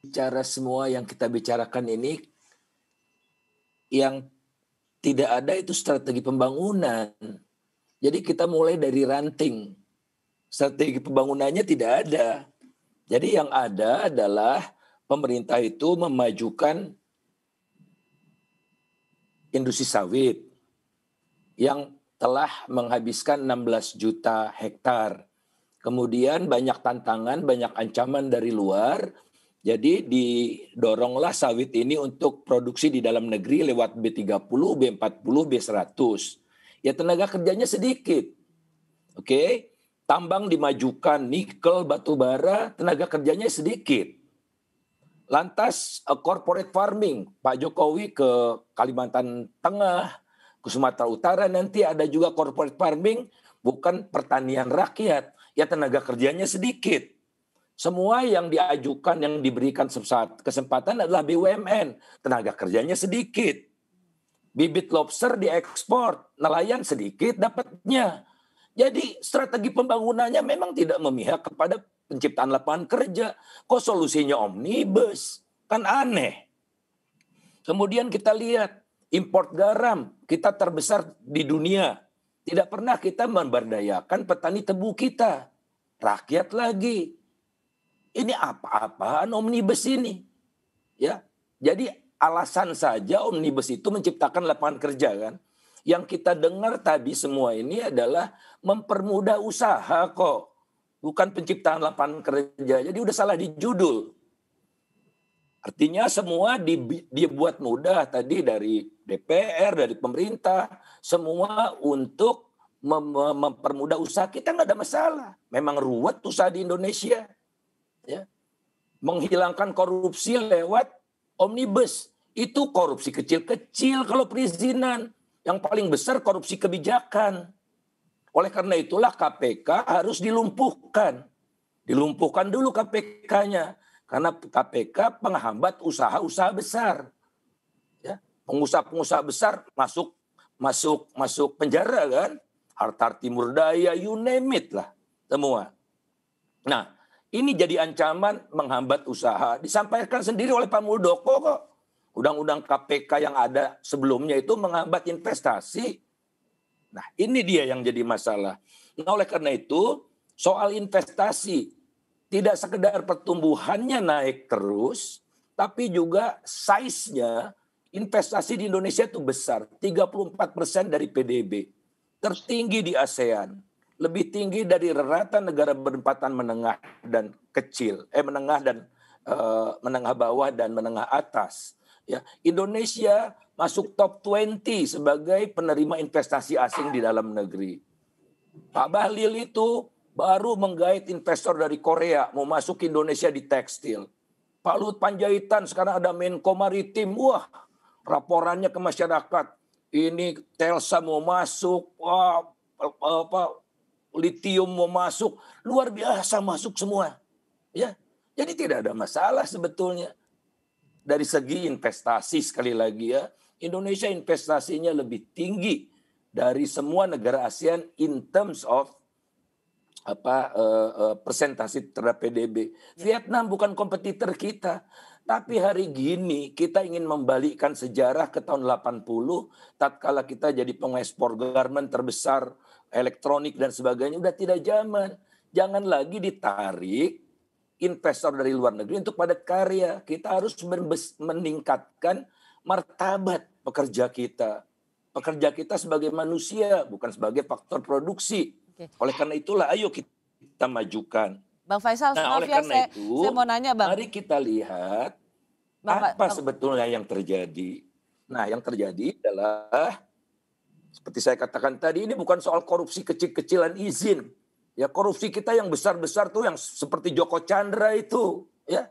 bicara semua yang kita bicarakan ini, yang tidak ada itu strategi pembangunan. Jadi kita mulai dari ranting. Strategi pembangunannya tidak ada. Jadi yang ada adalah pemerintah itu memajukan industri sawit yang telah menghabiskan 16 juta hektar. Kemudian banyak tantangan, banyak ancaman dari luar. Jadi didoronglah sawit ini untuk produksi di dalam negeri lewat B30, B40, B100. Ya tenaga kerjanya sedikit. Oke, tambang dimajukan, nikel, batu bara, tenaga kerjanya sedikit. Lantas corporate farming, Pak Jokowi ke Kalimantan Tengah, ke Sumatera Utara, nanti ada juga corporate farming, bukan pertanian rakyat. Ya tenaga kerjanya sedikit. Semua yang diajukan, yang diberikan kesempatan adalah BUMN. Tenaga kerjanya sedikit. Bibit lobster diekspor, nelayan sedikit dapatnya. Jadi strategi pembangunannya memang tidak memihak kepada penciptaan lapangan kerja. Kok solusinya omnibus? Kan aneh. Kemudian kita lihat import garam, kita terbesar di dunia. Tidak pernah kita memberdayakan petani tebu kita. Rakyat lagi. Ini apa-apaan omnibus ini? Ya. Jadi alasan saja omnibus itu menciptakan lapangan kerja kan. Yang kita dengar tadi semua ini adalah mempermudah usaha kok. Bukan penciptaan lapangan kerja. Jadi udah salah di judul. Artinya semua dibuat mudah tadi dari DPR, dari pemerintah. Semua untuk mempermudah usaha. Kita nggak ada masalah. Memang ruwet usaha di Indonesia. Ya. Menghilangkan korupsi lewat omnibus. Itu korupsi kecil-kecil kalau perizinan. Yang paling besar korupsi kebijakan. Oleh karena itulah KPK harus dilumpuhkan. Dilumpuhkan dulu KPK-nya. Karena KPK penghambat usaha-usaha besar. Ya. Pengusaha-pengusaha besar masuk penjara kan. Harta Timur Daya, you name it lah. Semua. Nah, ini jadi ancaman menghambat usaha. Disampaikan sendiri oleh Pak Muldoko kok. Undang-undang KPK yang ada sebelumnya itu menghambat investasi. Nah ini dia yang jadi masalah. Nah oleh karena itu soal investasi. Tidak sekedar pertumbuhannya naik terus. Tapi juga size-nya investasi di Indonesia itu besar. 34% dari PDB. Tertinggi di ASEAN. Lebih tinggi dari rata negara berpendapatan menengah dan kecil, menengah bawah dan menengah atas. Ya, Indonesia masuk top 20 sebagai penerima investasi asing di dalam negeri. Pak Bahlil itu baru menggait investor dari Korea mau masuk Indonesia di tekstil. Pak Luhut Panjaitan sekarang ada Menko Maritim, wah laporannya ke masyarakat. Ini Telsa mau masuk, wah litium mau masuk, luar biasa masuk semua. Ya, jadi tidak ada masalah sebetulnya. Dari segi investasi sekali lagi ya, Indonesia investasinya lebih tinggi dari semua negara ASEAN in terms of persentase terhadap PDB. Vietnam bukan kompetitor kita. Tapi hari gini kita ingin membalikkan sejarah ke tahun 80 tatkala kita jadi pengekspor garment terbesar, elektronik dan sebagainya, udah tidak zaman. Jangan lagi ditarik investor dari luar negeri untuk padat karya. Kita harus meningkatkan martabat pekerja kita. Pekerja kita sebagai manusia, bukan sebagai faktor produksi. Oleh karena itulah ayo kita majukan. Bang Faisal, Nah, oleh karena itu, saya mau nanya Bang. mari kita lihat apa sebetulnya yang terjadi. Nah, yang terjadi adalah seperti saya katakan tadi, ini bukan soal korupsi kecil-kecilan izin. Ya korupsi kita yang besar-besar tuh yang seperti Joko Chandra itu. Ya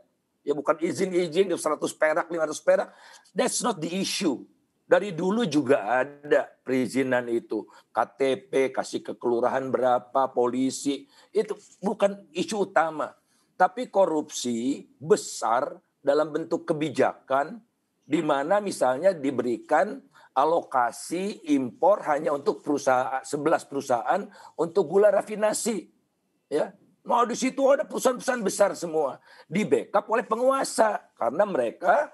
bukan izin-izin 100 perak, 500 perak. That's not the issue. Dari dulu juga ada perizinan itu. KTP, kasih ke kelurahan berapa, polisi. Itu bukan isu utama. Tapi korupsi besar dalam bentuk kebijakan. Di mana misalnya diberikan alokasi impor hanya untuk 11 perusahaan untuk gula rafinasi. Ya. Mau di situ ada perusahaan-perusahaan besar semua, di-backup oleh penguasa karena mereka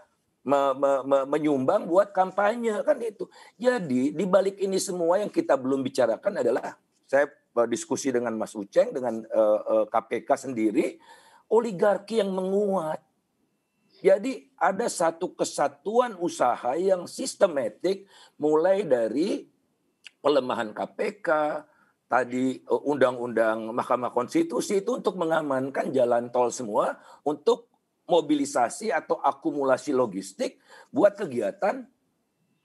menyumbang buat kampanye kan itu. Jadi di balik ini semua yang kita belum bicarakan adalah saya diskusi dengan Mas Uceng dengan KPK sendiri, oligarki yang menguat. Jadi ada satu kesatuan usaha yang sistematik mulai dari pelemahan KPK, tadi undang-undang Mahkamah Konstitusi itu untuk mengamankan jalan tol semua untuk mobilisasi atau akumulasi logistik buat kegiatan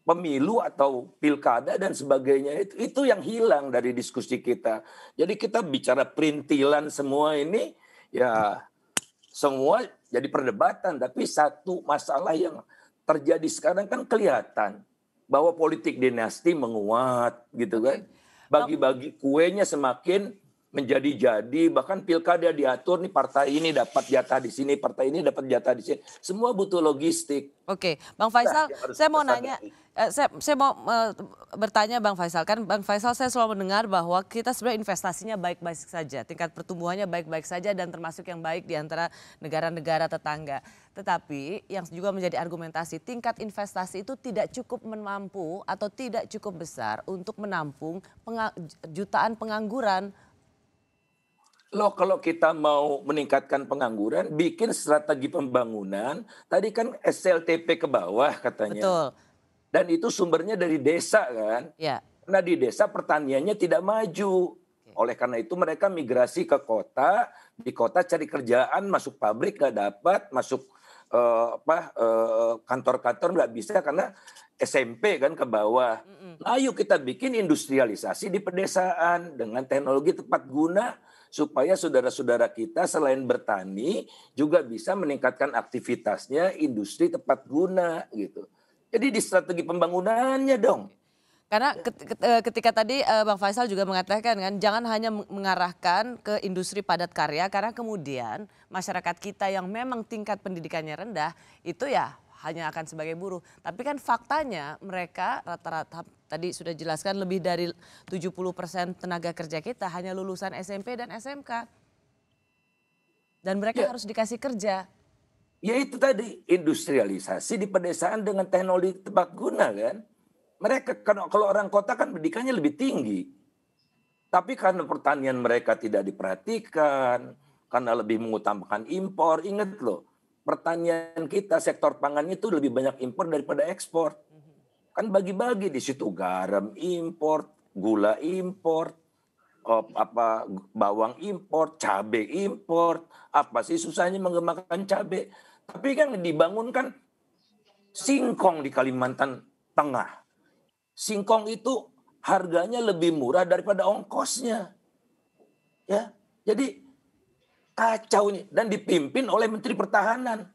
pemilu atau pilkada dan sebagainya. Itu yang hilang dari diskusi kita. Jadi kita bicara perintilan semua ini ya semua jadi perdebatan, tapi satu masalah yang terjadi sekarang kan kelihatan bahwa politik dinasti menguat gitu kan. Bagi-bagi kuenya semakin menjadi-jadi, bahkan pilkada diatur nih partai ini dapat jatah di sini, partai ini dapat jatah di sini. Semua butuh logistik. Oke, Bang Faisal, Yang harus saya kita mau nanya, sadari. saya mau bertanya Bang Faisal, kan Bang Faisal saya selalu mendengar bahwa kita sebenarnya investasinya baik-baik saja, tingkat pertumbuhannya baik-baik saja dan termasuk yang baik di antara negara-negara tetangga. Tetapi yang juga menjadi argumentasi tingkat investasi itu tidak cukup mampu atau tidak cukup besar untuk menampung jutaan pengangguran. Loh kalau kita mau meningkatkan pengangguran, bikin strategi pembangunan, tadi kan SLTP ke bawah katanya. Betul, Dan itu sumbernya dari desa kan. ya. Karena di desa pertaniannya tidak maju. Oleh karena itu mereka migrasi ke kota, di kota cari kerjaan, masuk pabrik nggak dapat, masuk kantor-kantor nggak bisa karena SMP kan ke bawah. Nah, ayo kita bikin industrialisasi di pedesaan dengan teknologi tepat guna supaya saudara-saudara kita selain bertani juga bisa meningkatkan aktivitasnya industri tepat guna gitu. Jadi di strategi pembangunannya dong. Karena ketika tadi Bang Faisal juga mengatakan kan jangan hanya mengarahkan ke industri padat karya karena kemudian masyarakat kita yang memang tingkat pendidikannya rendah itu ya hanya akan sebagai buruh. Tapi kan faktanya mereka rata-rata tadi sudah jelaskan lebih dari 70% tenaga kerja kita hanya lulusan SMP dan SMK. Dan mereka Ya, harus dikasih kerja. ya itu tadi industrialisasi di pedesaan dengan teknologi tepat guna kan. Mereka kalau orang kota kan pendidikannya lebih tinggi. Tapi karena pertanian mereka tidak diperhatikan, karena lebih mengutamakan impor, ingat loh, pertanian kita sektor pangan itu lebih banyak impor daripada ekspor. Kan bagi-bagi di situ garam impor, gula impor, bawang impor, cabai impor. Apa sih susahnya mengembangkan cabai? Tapi kan dibangunkan singkong di Kalimantan Tengah. Singkong itu harganya lebih murah daripada ongkosnya. Ya. Jadi kacau ini dan dipimpin oleh Menteri Pertahanan.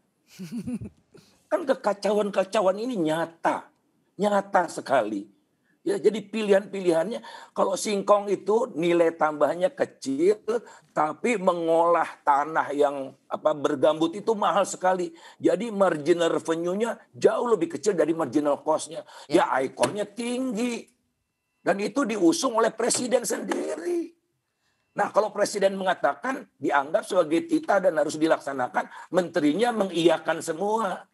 Kan kekacauan-kacauan ini nyata. Nyata sekali. Ya, jadi pilihan-pilihannya kalau singkong itu nilai tambahnya kecil tapi mengolah tanah yang bergambut itu mahal sekali. Jadi marginal revenue-nya jauh lebih kecil dari marginal cost-nya. Ya ikonnya tinggi. Dan itu diusung oleh presiden sendiri. Nah kalau presiden mengatakan dianggap sebagai titah dan harus dilaksanakan, menterinya mengiyakan semua.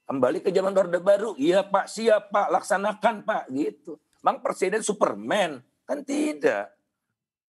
Kembali ke zaman Orde Baru, iya Pak, siap Pak, laksanakan Pak, gitu. Memang presiden Superman? Kan tidak.